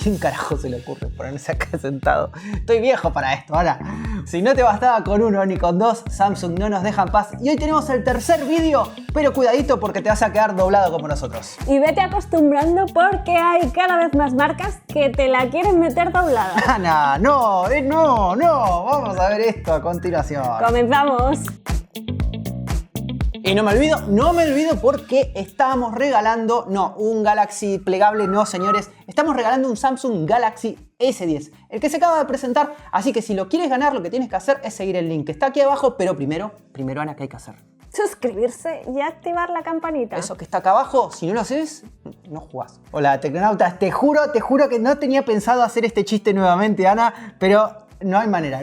¿Quién carajo se le ocurre ponerse acá sentado? Estoy viejo para esto, ahora. Si no te bastaba con uno ni con dos, Samsung no nos deja en paz. Y hoy tenemos el tercer vídeo, pero cuidadito porque te vas a quedar doblado como nosotros. Y vete acostumbrando porque hay cada vez más marcas que te la quieren meter doblada. Ana, no. Vamos a ver esto a continuación. ¡Comenzamos! Y no me olvido porque estamos regalando, no, un Galaxy plegable, no señores, estamos regalando un Samsung Galaxy S10, el que se acaba de presentar, así que si lo quieres ganar lo que tienes que hacer es seguir el link que está aquí abajo, pero primero Ana, ¿qué hay que hacer? Suscribirse y activar la campanita. Eso que está acá abajo, si no lo haces, no jugás. Hola, tecnonautas, te juro que no tenía pensado hacer este chiste nuevamente, Ana, pero no hay manera.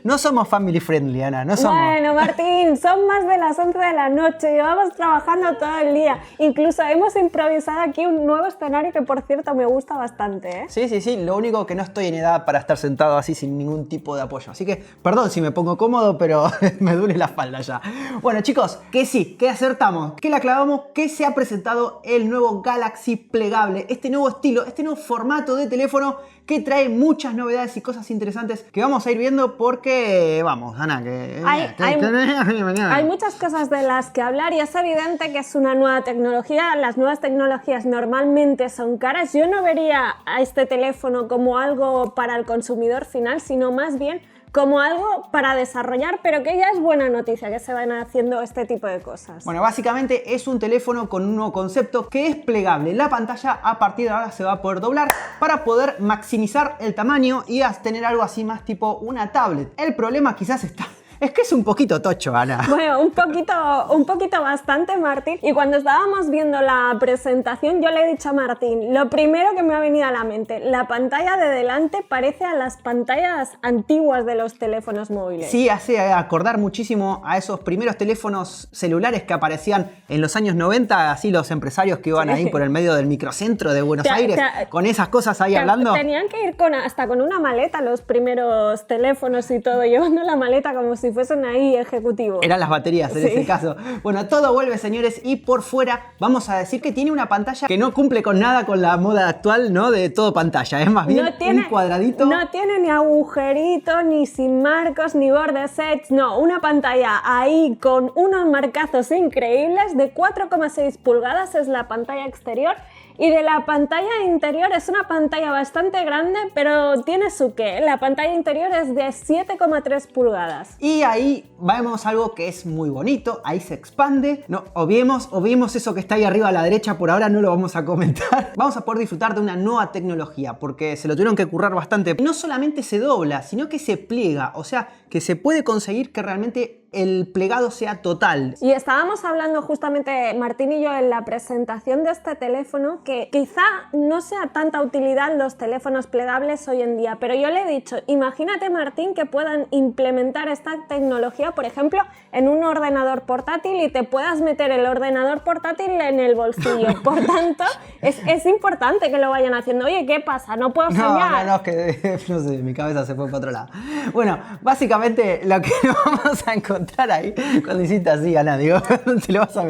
No somos family friendly, Ana, no somos. Bueno, Martín, son más de las 11 de la noche, llevamos trabajando todo el día. Incluso hemos improvisado aquí un nuevo escenario que, por cierto, me gusta bastante, ¿eh? Sí, lo único que no estoy en edad para estar sentado así sin ningún tipo de apoyo. Así que, perdón si me pongo cómodo, pero me duele la espalda ya. Bueno, chicos, que sí, que acertamos, que la clavamos, que se ha presentado el nuevo Galaxy plegable, este nuevo estilo, este nuevo formato de teléfono que trae muchas novedades y cosas interesantes que vamos a ir viendo porque, vamos, Ana, que... Hay muchas cosas de las que hablar y es evidente que es una nueva tecnología. Las nuevas tecnologías normalmente son caras. Yo no vería a este teléfono como algo para el consumidor final, sino más bien como algo para desarrollar, pero que ya es buena noticia que se van haciendo este tipo de cosas. Bueno, básicamente es un teléfono con un nuevo concepto que es plegable. La pantalla a partir de ahora se va a poder doblar para poder maximizar el tamaño y tener algo así más tipo una tablet. El problema quizás está... Es que es un poquito tocho, Ana. Bueno, un poquito bastante, Martín. Y cuando estábamos viendo la presentación, yo le he dicho a Martín, lo primero que me ha venido a la mente, la pantalla de delante parece a las pantallas antiguas de los teléfonos móviles. Sí, hace acordar muchísimo a esos primeros teléfonos celulares que aparecían en los años 90, así los empresarios que iban ahí por el medio del microcentro de Buenos Aires, con esas cosas ahí hablando. Tenían que ir hasta con una maleta los primeros teléfonos y todo, llevando la maleta como si fuesen ahí ejecutivos. Eran las baterías en ese caso. Bueno, todo vuelve, señores, y por fuera vamos a decir que tiene una pantalla que no cumple con nada con la moda actual, ¿no? De todo pantalla. Es más bien un cuadradito. No tiene ni agujerito, ni sin marcos, ni borde sets. No, una pantalla ahí con unos marcazos increíbles de 4,6 pulgadas es la pantalla exterior. Y de la pantalla interior es una pantalla bastante grande, pero tiene su qué. La pantalla interior es de 7,3 pulgadas. Y ahí vemos algo que es muy bonito, ahí se expande. No, obviemos eso que está ahí arriba a la derecha, por ahora no lo vamos a comentar. Vamos a poder disfrutar de una nueva tecnología, porque se lo tuvieron que currar bastante. No solamente se dobla, sino que se pliega, o sea, que se puede conseguir que realmente el plegado sea total. Y estábamos hablando justamente Martín y yo en la presentación de este teléfono que quizá no sea tanta utilidad los teléfonos plegables hoy en día, pero yo le he dicho, imagínate, Martín, que puedan implementar esta tecnología, por ejemplo, en un ordenador portátil y te puedas meter el ordenador portátil en el bolsillo. Por tanto, es importante que lo vayan haciendo. Oye, ¿qué pasa? ¿No puedo soñar? No, es que no sé, mi cabeza se fue para otro lado. Bueno, básicamente lo que vamos a encontrar ahí, cuando hiciste así, Ana, digo, te lo vas a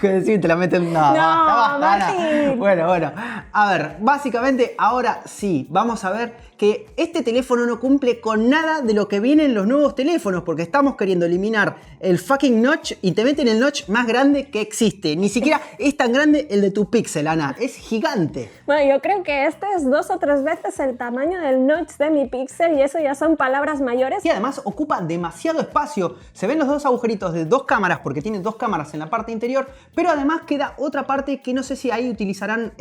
decir, te la meten. No, basta, Martín. Ana. Bueno, a ver, básicamente ahora sí, vamos a ver que este teléfono no cumple con nada de lo que viene en los nuevos teléfonos, porque estamos queriendo eliminar el fucking notch y te meten el notch más grande que existe. Ni siquiera es tan grande el de tu Pixel, Ana, es gigante. Bueno, yo creo que este es 2 o 3 veces el tamaño del notch de mi Pixel y eso ya son palabras mayores. Y además ocupa demasiado espacio. Se ven los dos agujeritos de 2 cámaras, porque tiene 2 cámaras en la parte interior, pero además queda otra parte que no sé si ahí utilizarán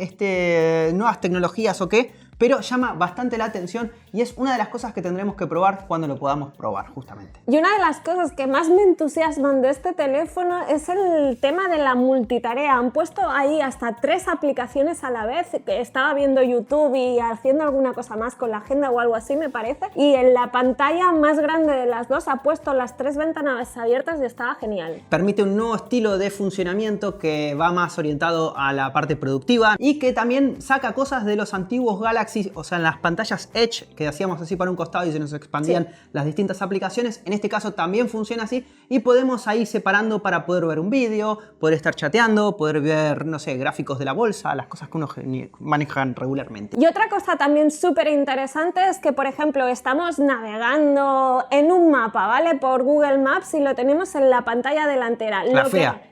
nuevas tecnologías o qué, pero llama bastante la atención y es una de las cosas que tendremos que probar cuando lo podamos probar, justamente. Y una de las cosas que más me entusiasman de este teléfono es el tema de la multitarea. Han puesto ahí hasta 3 aplicaciones a la vez, que estaba viendo YouTube y haciendo alguna cosa más con la agenda o algo así, me parece, y en la pantalla más grande de las dos ha puesto las 3 ventanas abiertas y estaba genial. Permite un nuevo estilo de funcionamiento que va más orientado a la parte productiva y que también saca cosas de los antiguos Galaxy Galaxy, o sea, en las pantallas Edge, que hacíamos así para un costado y se nos expandían las distintas aplicaciones, en este caso también funciona así y podemos ahí separando para poder ver un vídeo, poder estar chateando, poder ver, no sé, gráficos de la bolsa, las cosas que uno maneja regularmente. Y otra cosa también súper interesante es que, por ejemplo, estamos navegando en un mapa, ¿vale? Por Google Maps y lo tenemos en la pantalla delantera.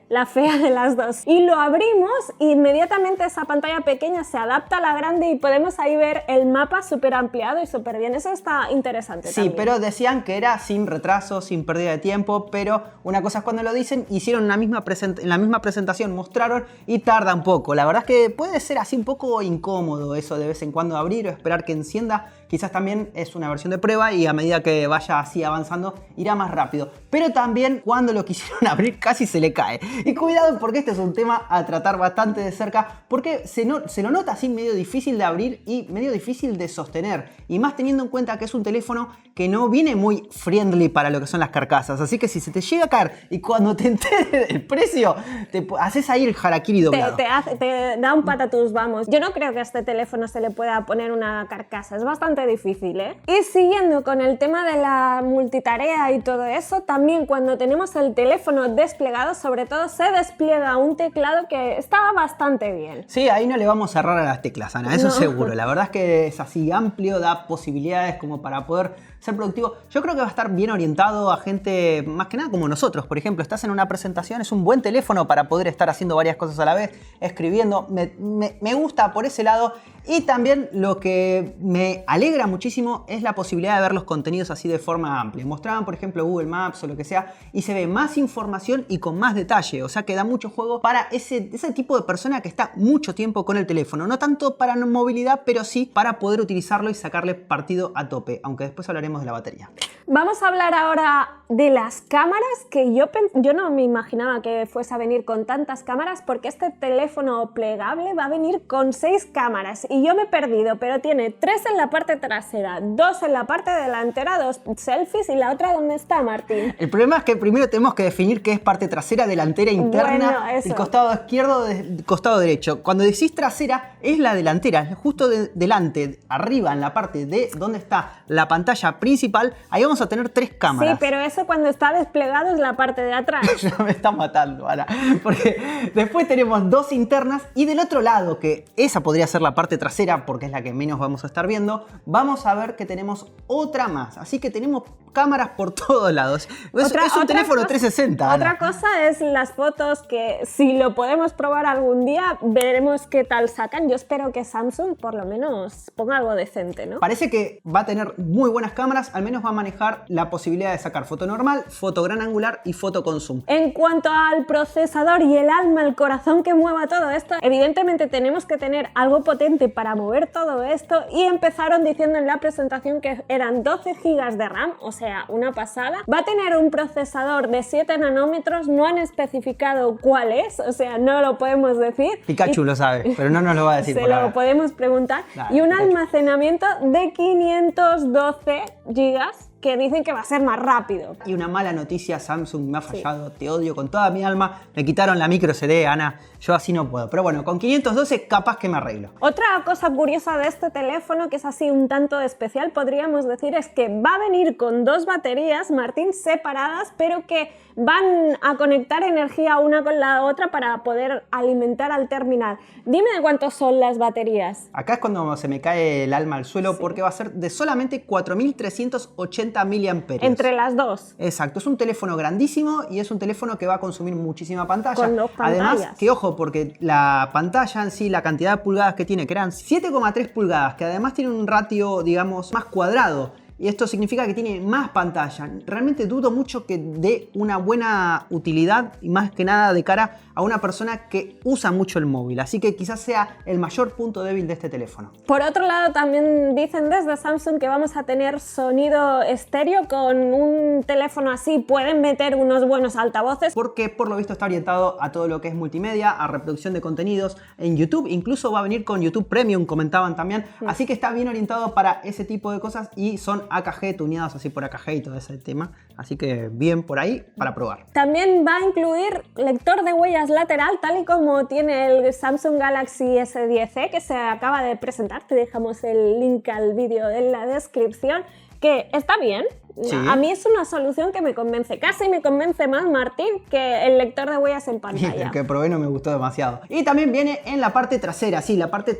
La fea de las dos. Y lo abrimos e inmediatamente esa pantalla pequeña se adapta a la grande y podemos ahí ver el mapa súper ampliado y súper bien. Eso está interesante también. Sí, pero decían que era sin retraso, sin pérdida de tiempo, pero una cosa es cuando lo dicen, hicieron en la misma presentación, mostraron y tarda un poco. La verdad es que puede ser así un poco incómodo eso de vez en cuando abrir o esperar que encienda. Quizás también es una versión de prueba y a medida que vaya así avanzando irá más rápido. Pero también cuando lo quisieron abrir casi se le cae. Y cuidado porque este es un tema a tratar bastante de cerca porque se lo nota así medio difícil de abrir y medio difícil de sostener. Y más teniendo en cuenta que es un teléfono que no viene muy friendly para lo que son las carcasas. Así que si se te llega a caer y cuando te enteres del precio, te haces ahí el harakiri doblado. Te da un patatús, vamos. Yo no creo que a este teléfono se le pueda poner una carcasa. Es bastante difícil, ¿eh? Y siguiendo con el tema de la multitarea y todo eso, también cuando tenemos el teléfono desplegado, sobre todo se despliega un teclado que está bastante bien. Sí, ahí no le vamos a errar a las teclas, Ana, eso seguro. La verdad es que es así amplio, da posibilidades como para poder ser productivo. Yo creo que va a estar bien orientado a gente más que nada como nosotros. Por ejemplo, estás en una presentación, es un buen teléfono para poder estar haciendo varias cosas a la vez, escribiendo. Me gusta por ese lado. Y también lo que me alegra muchísimo es la posibilidad de ver los contenidos así de forma amplia. Mostraban, por ejemplo, Google Maps o lo que sea y se ve más información y con más detalle. O sea que da mucho juego para ese tipo de persona que está mucho tiempo con el teléfono. No tanto para movilidad, pero sí para poder utilizarlo y sacarle partido a tope. Aunque después hablaremos de la batería. Vamos a hablar ahora de las cámaras, que yo no me imaginaba que fuese a venir con tantas cámaras, porque este teléfono plegable va a venir con 6 cámaras y yo me he perdido, pero tiene 3 en la parte trasera, 2 en la parte delantera, 2 selfies y la otra ¿dónde está, Martín? El problema es que primero tenemos que definir qué es parte trasera, delantera, interna, bueno, el costado izquierdo, el costado derecho. Cuando decís trasera es la delantera, justo delante, arriba en la parte de donde está la pantalla principal, ahí vamos a tener 3 cámaras. Sí, pero eso cuando está desplegado es la parte de atrás. Ya me está matando, Ana. Porque después tenemos 2 internas y del otro lado, que esa podría ser la parte trasera porque es la que menos vamos a estar viendo, vamos a ver que tenemos otra más. Así que tenemos cámaras por todos lados. Es un teléfono 360, Ana. Otra cosa es las fotos que si lo podemos probar algún día, veremos qué tal sacan. Yo espero que Samsung por lo menos ponga algo decente, ¿no? Parece que va a tener muy buenas cámaras, al menos va a manejar la posibilidad de sacar foto normal, foto gran angular y foto con zoom. En cuanto al procesador y el alma, el corazón que mueva todo esto, evidentemente tenemos que tener algo potente para mover todo esto y empezaron diciendo en la presentación que eran 12 GB de RAM, o sea, una pasada. Va a tener un procesador de 7 nanómetros, no han especificado cuál es, o sea, no lo podemos decir. Pikachu lo sabe, pero no nos lo va a decir por ahora. Se lo podemos preguntar. Dale, y un almacenamiento de 512 GB que dicen que va a ser más rápido. Y una mala noticia, Samsung me ha fallado, sí. Te odio con toda mi alma. Me quitaron la micro SD, Ana. Yo así no puedo. Pero bueno, con 512 capaz que me arreglo. Otra cosa curiosa de este teléfono, que es así un tanto especial, podríamos decir, es que va a venir con 2 baterías, Martín, separadas, pero que van a conectar energía una con la otra para poder alimentar al terminal. Dime de cuántos son las baterías. Acá es cuando se me cae el alma al suelo, sí. Porque va a ser de solamente 4.380 miliamperios. Entre las dos. Exacto, es un teléfono grandísimo y es un teléfono que va a consumir muchísima pantalla. Con 2 pantallas. Además, que ojo, porque la pantalla en sí, la cantidad de pulgadas que tiene, que eran 7,3 pulgadas, que además tiene un ratio, digamos, más cuadrado. Y esto significa que tiene más pantalla. Realmente dudo mucho que dé una buena utilidad y más que nada de cara a una persona que usa mucho el móvil. Así que quizás sea el mayor punto débil de este teléfono. Por otro lado, también dicen desde Samsung que vamos a tener sonido estéreo. Con un teléfono así pueden meter unos buenos altavoces. Porque por lo visto está orientado a todo lo que es multimedia, a reproducción de contenidos en YouTube. Incluso va a venir con YouTube Premium, comentaban también. Así que está bien orientado para ese tipo de cosas y son con AKG, tuneados así por AKG y todo ese tema. Así que bien por ahí para probar. También va a incluir lector de huellas lateral, tal y como tiene el Samsung Galaxy S10e, que se acaba de presentar. Te dejamos el link al vídeo en la descripción, que está bien. Sí. A mí es una solución que me convence. Casi me convence más, Martín, que el lector de huellas en pantalla. El que probé no me gustó demasiado. Y también viene en la parte trasera, sí, la parte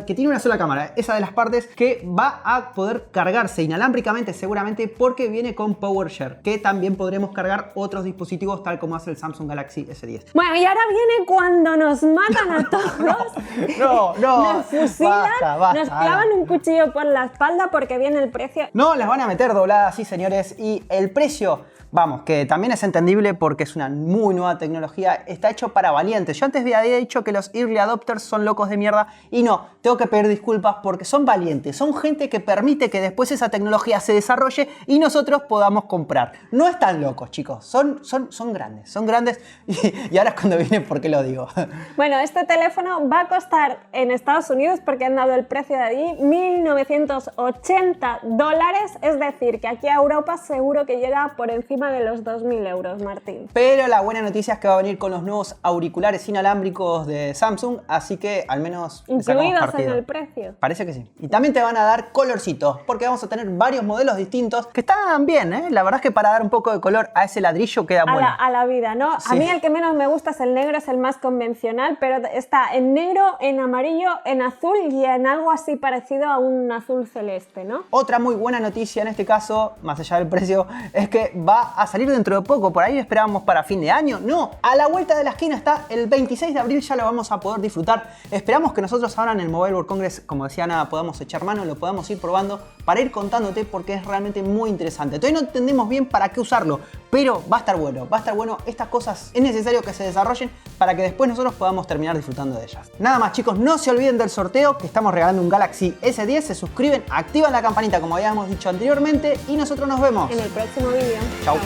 que tiene una sola cámara. Esa de las partes que va a poder cargarse inalámbricamente seguramente porque viene con PowerShare, que también podremos cargar otros dispositivos tal como hace el Samsung Galaxy S10. Bueno, y ahora viene cuando nos matan a todos. No, nos fusilan, basta, nos clavan un cuchillo por la espalda porque viene el precio. No, las van a meter dobladas, sí, señores. Y el precio, vamos, que también es entendible porque es una muy nueva tecnología, está hecho para valientes. Yo antes había dicho que los early adopters son locos de mierda y no, tengo que pedir disculpas porque son valientes, son gente que permite que después esa tecnología se desarrolle y nosotros podamos comprar. No están locos, chicos, son grandes y ahora es cuando viene por qué lo digo. Bueno, este teléfono va a costar en Estados Unidos, porque han dado el precio de allí, $1.980, es decir, que aquí a Europa seguro que llega por encima de los 2.000 euros, Martín. Pero la buena noticia es que va a venir con los nuevos auriculares inalámbricos de Samsung, así que al menos incluidos en el precio. Parece que sí. Y también te van a dar colorcitos, porque vamos a tener varios modelos distintos que están bien, ¿eh? La verdad es que para dar un poco de color a ese ladrillo queda bueno. A la vida, ¿no? Sí. A mí el que menos me gusta es el negro, es el más convencional, pero está en negro, en amarillo, en azul y en algo así parecido a un azul celeste, ¿no? Otra muy buena noticia en este caso, más allá del precio, es que va a salir dentro de poco. Por ahí esperábamos para fin de año. No, a la vuelta de la esquina está el 26 de abril, ya lo vamos a poder disfrutar. Esperamos que nosotros ahora en el Mobile World Congress, como decía Ana, podamos echar mano, lo podamos ir probando para ir contándote porque es realmente muy interesante. Todavía no entendemos bien para qué usarlo, pero va a estar bueno, va a estar bueno. Estas cosas es necesario que se desarrollen para que después nosotros podamos terminar disfrutando de ellas. Nada más, chicos, no se olviden del sorteo que estamos regalando un Galaxy S10. Se suscriben, activan la campanita como habíamos dicho anteriormente y nosotros nos vemos en el próximo vídeo. Chau.